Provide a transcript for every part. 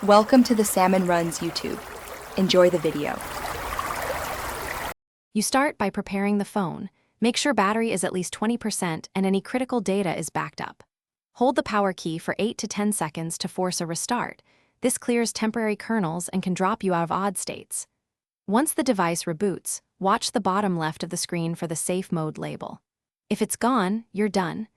Welcome to the Salmon Runs YouTube. Enjoy the video. You start by preparing the phone. Make sure battery is at least 20% and any critical data is backed up. Hold the power key for 8 to 10 seconds to force a restart. This clears temporary kernels and can drop you out of odd states. Once the device reboots, watch the bottom left of the screen for the safe mode label. If it's gone, you're done.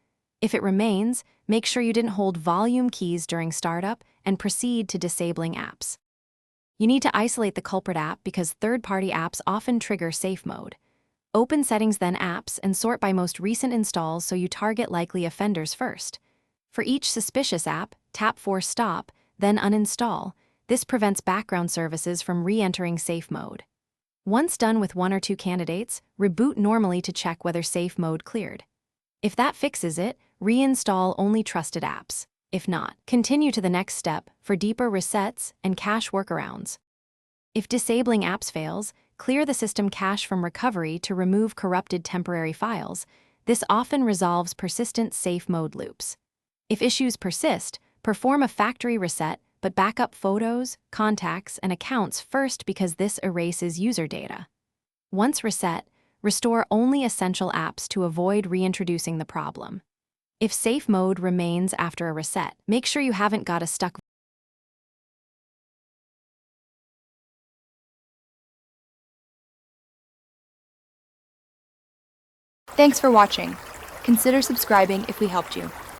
If it remains, make sure you didn't hold volume keys during startup and proceed to disabling apps. You need to isolate the culprit app because third-party apps often trigger safe mode. Open Settings then Apps and sort by most recent installs so you target likely offenders first. For each suspicious app, tap Force Stop, then uninstall. This prevents background services from re-entering safe mode. Once done with one or two candidates, reboot normally to check whether safe mode cleared. If that fixes it, reinstall only trusted apps. If not, continue to the next step for deeper resets and cache workarounds. If disabling apps fails, clear the system cache from recovery to remove corrupted temporary files. This often resolves persistent safe mode loops. If issues persist, perform a factory reset, but back up photos, contacts, and accounts first because this erases user data. Once reset, restore only essential apps to avoid reintroducing the problem. If safe mode remains after a reset, make sure you haven't got a stuck. Thanks for watching. Consider subscribing if we helped you.